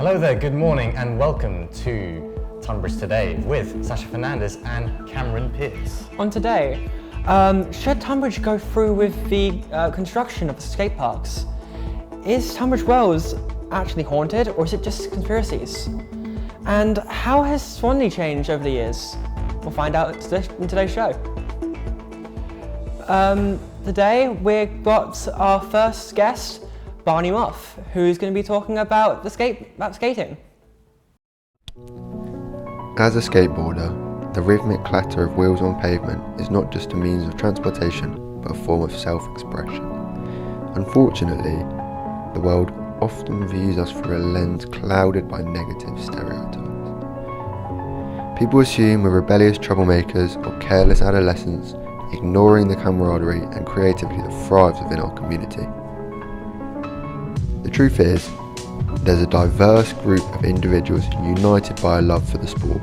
Hello there, good morning and welcome to Tonbridge Today with Sasha Fernandez and Cameron Pierce. On today, should Tonbridge go through with the construction of the skate parks? Is Tonbridge Wells actually haunted, or is it just conspiracies? And how has Swanley changed over the years? We'll find out in today's show. Today we've got our first guest, Barney Moff, who's going to be talking about skating. As a skateboarder, the rhythmic clatter of wheels on pavement is not just a means of transportation, but a form of self-expression. Unfortunately, the world often views us through a lens clouded by negative stereotypes. People assume we're rebellious troublemakers or careless adolescents, ignoring the camaraderie and creativity that thrives within our community. The truth is, there's a diverse group of individuals united by a love for the sport.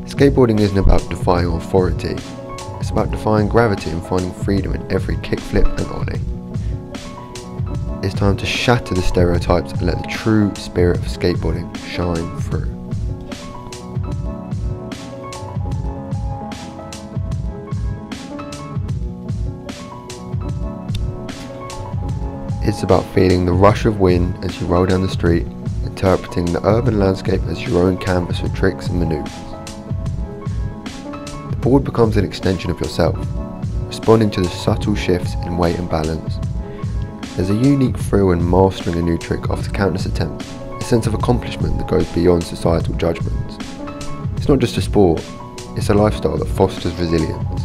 Skateboarding isn't about defying authority, it's about defying gravity and finding freedom in every kickflip and ollie. It's time to shatter the stereotypes and let the true spirit of skateboarding shine through. It's about feeling the rush of wind as you roll down the street, interpreting the urban landscape as your own canvas for tricks and manoeuvres. The board becomes an extension of yourself, responding to the subtle shifts in weight and balance. There's a unique thrill in mastering a new trick after countless attempts, a sense of accomplishment that goes beyond societal judgments. It's not just a sport, it's a lifestyle that fosters resilience.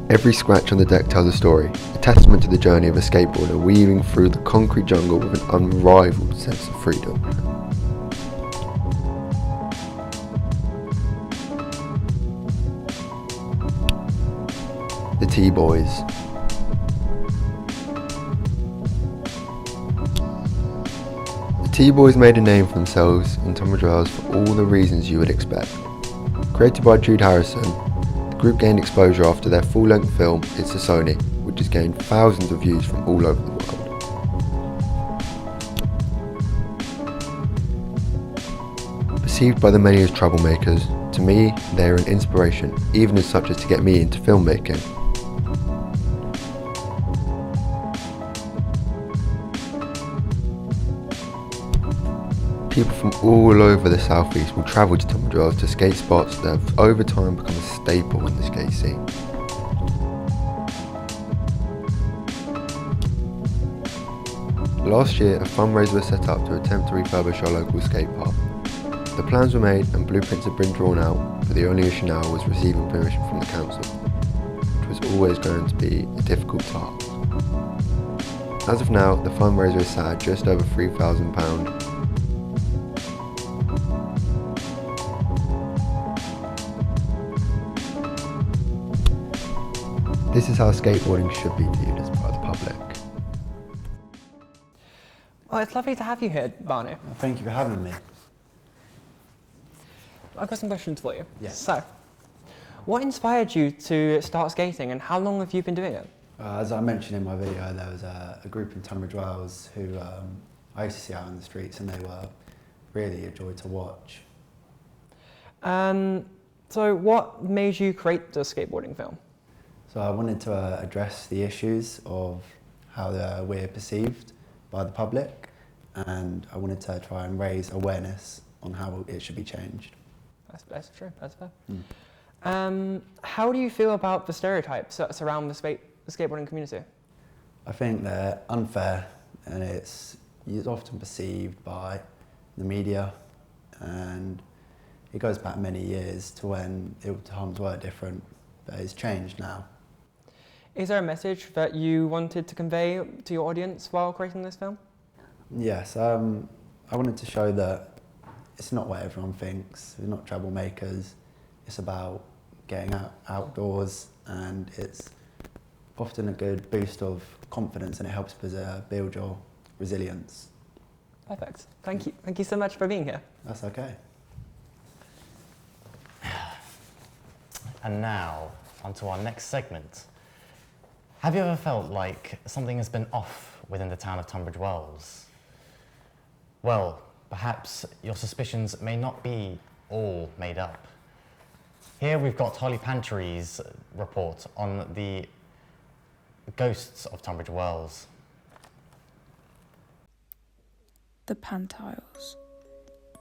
Every scratch on the deck tells a story, a testament to the journey of a skateboarder weaving through the concrete jungle with an unrivaled sense of freedom. The T-Boys. The T-Boys made a name for themselves in Tonbridge Wells for all the reasons you would expect. Created by Jude Harrison, the group gained exposure after their full-length film It's a Sony, which has gained thousands of views from all over the world. Perceived by the many as troublemakers, to me they are an inspiration, even as such as to get me into filmmaking. People from all over the southeast will travel to Tonbridge Wells to skate spots that have over time become a staple in the skate scene. Last year, a fundraiser was set up to attempt to refurbish our local skate park. The plans were made and blueprints had been drawn out, but the only issue now was receiving permission from the council, which was always going to be a difficult task. As of now, the fundraiser is sat at just over £3,000. This is how skateboarding should be viewed as by the public. Well, it's lovely to have you here, Barney. Well, thank you for having me. I've got some questions for you. Yes. So, what inspired you to start skating, and how long have you been doing it? As I mentioned in my video, there was a group in Tunbridge Wells who I used to see out in the streets, and they were really a joy to watch. So what made you create the skateboarding film? So I wanted to address the issues of how we're perceived by the public, and I wanted to try and raise awareness on how it should be changed. That's true, that's fair. How do you feel about the stereotypes that surround the skateboarding community? I think they're unfair, and it's often perceived by the media, and it goes back many years to when times were different, but it's changed now. Is there a message that you wanted to convey to your audience while creating this film? Yes, I wanted to show that it's not what everyone thinks. We're not troublemakers. It's about getting outdoors, and it's often a good boost of confidence, and it helps build your resilience. Perfect. Thank you. Thank you so much for being here. That's okay. And now, on to our next segment. Have you ever felt like something has been off within the town of Tunbridge Wells? Well, perhaps your suspicions may not be all made up. Here we've got Holly Pantry's report on the ghosts of Tunbridge Wells. The Pantiles.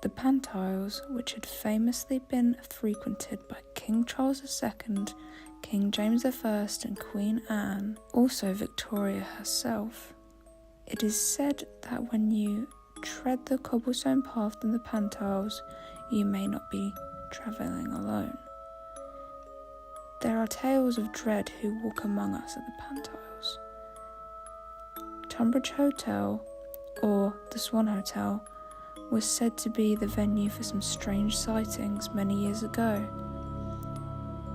The Pantiles, which had famously been frequented by King Charles II, King James I and Queen Anne, also Victoria herself. It is said that when you tread the cobblestone path in the Pantiles, you may not be travelling alone. There are tales of dread who walk among us at the Pantiles. Tonbridge Hotel, or the Swan Hotel, was said to be the venue for some strange sightings many years ago.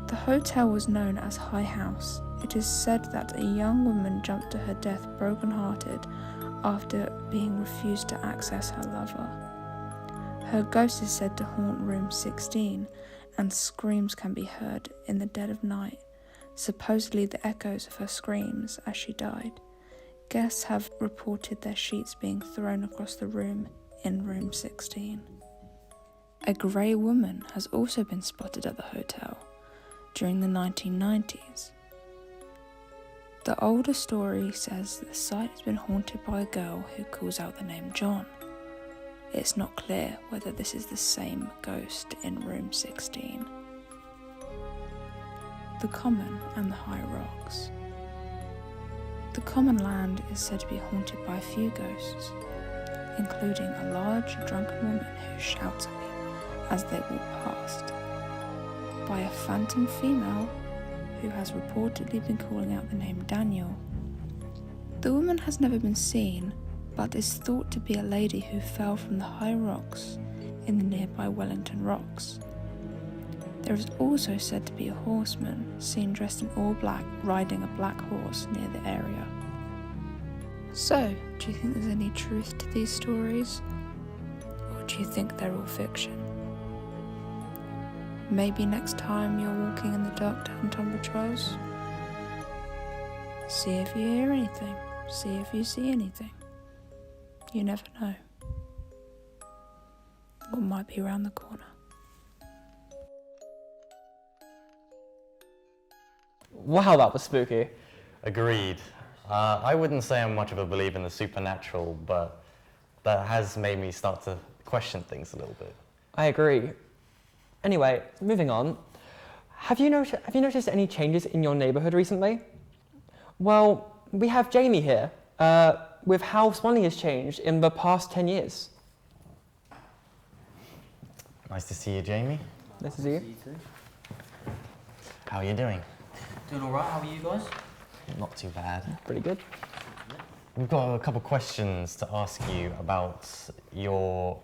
The hotel was known as High House. It is said that a young woman jumped to her death broken-hearted after being refused to access her lover. Her ghost is said to haunt room 16, and screams can be heard in the dead of night, supposedly the echoes of her screams as she died. Guests have reported their sheets being thrown across the room in room 16. A grey woman has also been spotted at the hotel during the 1990s. The older story says the site has been haunted by a girl who calls out the name John. It's not clear whether this is the same ghost in room 16. The Common and the High Rocks. The Common Land is said to be haunted by a few ghosts, including a large drunken woman who shouts at people as they walk past, by a phantom female who has reportedly been calling out the name Daniel. The woman has never been seen, but is thought to be a lady who fell from the high rocks in the nearby Wellington Rocks. There is also said to be a horseman seen dressed in all black riding a black horse near the area. So, do you think there's any truth to these stories? Or do you think they're all fiction? Maybe next time you're walking in the dark down Tonbridge Wells, see if you hear anything, see if you see anything. You never know. What might be around the corner. Wow, that was spooky. Agreed. I wouldn't say I'm much of a believer in the supernatural, but that has made me start to question things a little bit. I agree. Anyway, moving on. Have you noticed any changes in your neighbourhood recently? Well, we have Jamie here, with how Swanley has changed in the past 10 years. Nice to see you, Jamie. Nice to see you. How are you doing? Doing all right. How are you guys? Not too bad. Pretty good. We've got a couple questions to ask you about your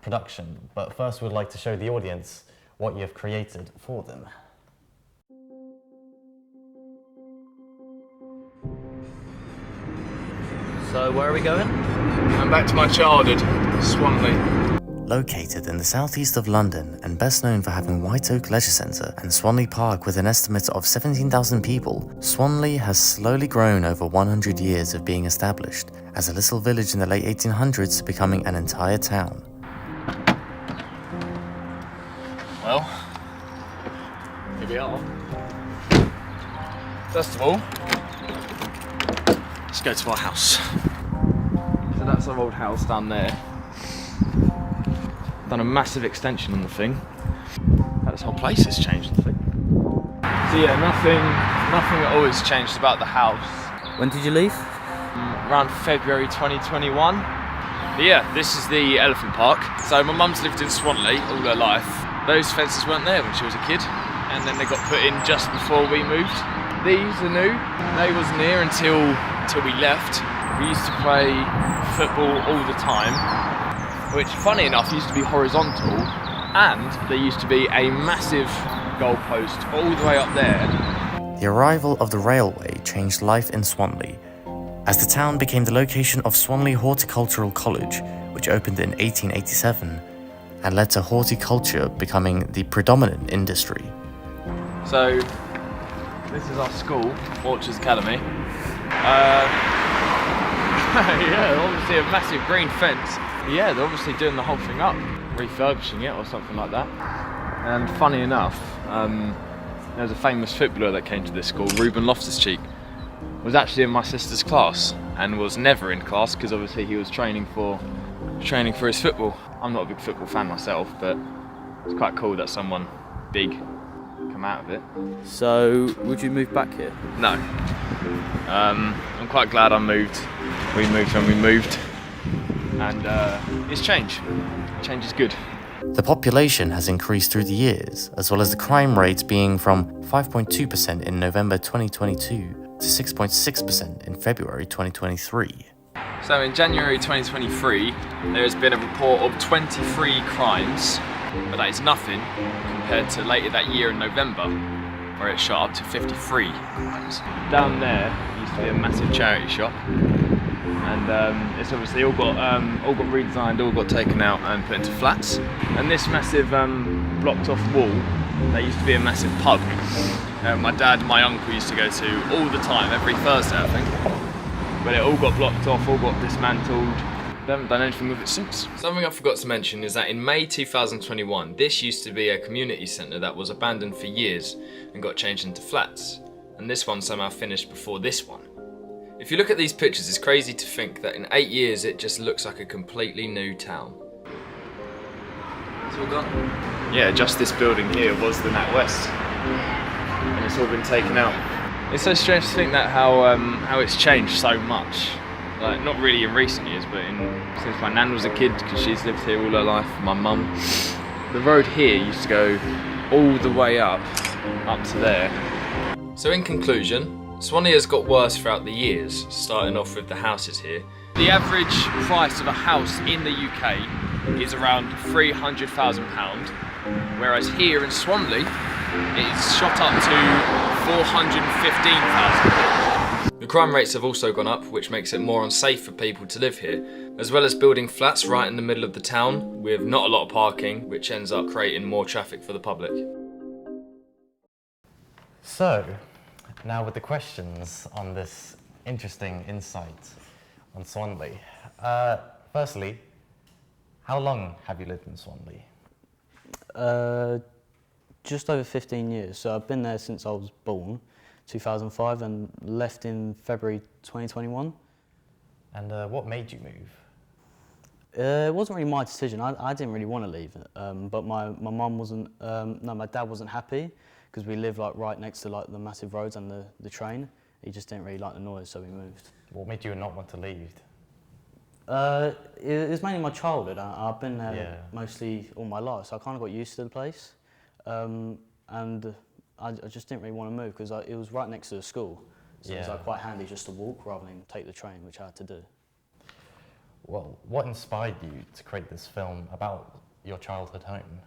production, but first we'd like to show the audience what you have created for them. So where are we going? I'm back to my childhood, Swanley. Located in the southeast of London and best known for having White Oak Leisure Centre and Swanley Park with an estimate of 17,000 people, Swanley has slowly grown over 100 years of being established, as a little village in the late 1800s becoming an entire town. Well, here we are. First of all, let's go to our house. So that's our old house down there. Done a massive extension on the thing. This whole place has changed, I think. So yeah, nothing at all has changed about the house. When did you leave? Around February 2021. But yeah, this is the elephant park. So my mum's lived in Swanley all her life. Those fences weren't there when she was a kid, and then they got put in just before we moved. These are new. They wasn't here until we left. We used to play football all the time, which, funny enough, used to be horizontal, and there used to be a massive goalpost all the way up there. The arrival of the railway changed life in Swanley, as the town became the location of Swanley Horticultural College, which opened in 1887, and led to horticulture becoming the predominant industry. So This is our school, Orchards Academy. Yeah, obviously a massive green fence. Yeah, they're obviously doing the whole thing up, refurbishing it or something like that. And funny enough, there's a famous footballer that came to this school, Ruben Loftus-Cheek, was actually in my sister's class and was never in class because obviously he was training for his football. I'm not a big football fan myself, but it's quite cool that someone big come out of it. So, would you move back here? No. I'm quite glad I moved. We moved when we moved. And it's change. Change is good. The population has increased through the years, as well as the crime rate being from 5.2% in November 2022 to 6.6% in February 2023. So in January 2023, there has been a report of 23 crimes, but that is nothing compared to later that year in November, where it shot up to 53 crimes. Down there used to be a massive charity shop, and it's obviously all got redesigned, all got taken out and put into flats. And this massive blocked off wall, there used to be a massive pub. My dad and my uncle used to go to all the time, every Thursday I think. But it all got blocked off, all got dismantled. They haven't done anything with it since. Something I forgot to mention is that in May 2021, this used to be a community centre that was abandoned for years and got changed into flats. And this one somehow finished before this one. If you look at these pictures, it's crazy to think that in 8 years it just looks like a completely new town. It's all gone. Yeah, just this building here was the NatWest. And it's all been taken out. It's so strange to think that how it's changed so much. Like, not really in recent years, but since my nan was a kid, because she's lived here all her life, my mum. The road here used to go all the way up to there. So in conclusion, Swanley has got worse throughout the years, starting off with the houses here. The average price of a house in the UK is around £300,000, whereas here in Swanley, it's shot up to £415,000. The crime rates have also gone up, which makes it more unsafe for people to live here, as well as building flats right in the middle of the town with not a lot of parking, which ends up creating more traffic for the public. So, now with the questions on this interesting insight on Swanley. Firstly, how long have you lived in Swanley? Just over 15 years. So I've been there since I was born, 2005, and left in February 2021. And what made you move? It wasn't really my decision. I didn't really want to leave, but my mum wasn't. No, my dad wasn't happy because we live like right next to like the massive roads and the train. He just didn't really like the noise, so we moved. What made you not want to leave? It was mainly my childhood. I've been there mostly all my life, so I kind of got used to the place. And I just didn't really want to move because it was right next to the school, so it was like quite handy just to walk rather than take the train, which I had to do. Well, what inspired you to create this film about your childhood home?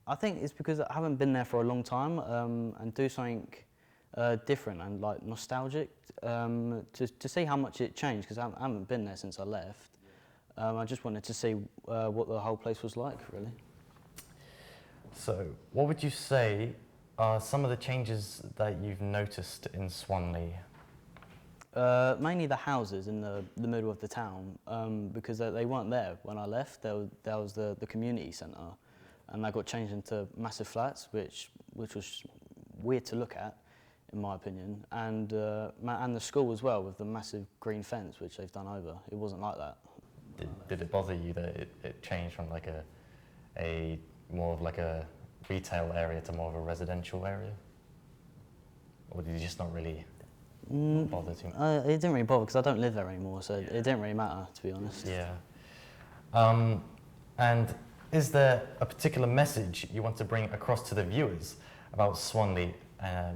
I think it's because I haven't been there for a long time, and do something different and like nostalgic to see how much it changed, because I haven't been there since I left. I just wanted to see what the whole place was like, really. So, what would you say are some of the changes that you've noticed in Swanley? Mainly the houses in the middle of the town, because they weren't there when I left. There was the community centre, and that got changed into massive flats, which was weird to look at, in my opinion. And the school as well, with the massive green fence which they've done over. It wasn't like that. Did it bother you that it changed from like a more of like a retail area to more of a residential area? Or did you just not really bother too much? It didn't really bother because I don't live there anymore, so it didn't really matter, to be honest. Yeah. And is there a particular message you want to bring across to the viewers about Swanley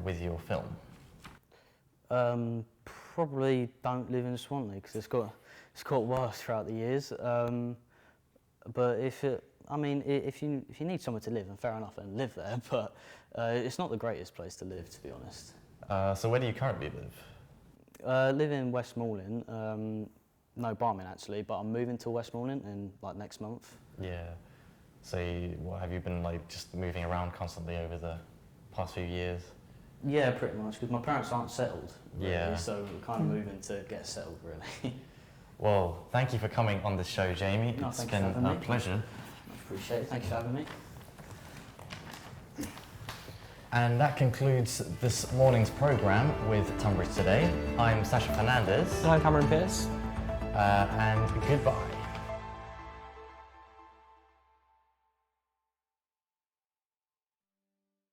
with your film? Probably don't live in Swanley because it's got worse throughout the years. But if you need somewhere to live, then fair enough, then live there. But it's not the greatest place to live, to be honest. So where do you currently live? Live in Westmoreland. No, Barmin actually, but I'm moving to Westmoreland in like next month. Yeah. So have you been like just moving around constantly over the past few years? Yeah, pretty much, because my parents aren't settled, really, Yeah. so we're kind of moving to get settled, really. Well, thank you for coming on the show, Jamie. No, It's thank you been for having a me. pleasure. Much appreciated, thank you for having me. And that concludes this morning's programme with Tonbridge Today. I'm Sasha Fernandez. And I'm Cameron Pierce. And goodbye.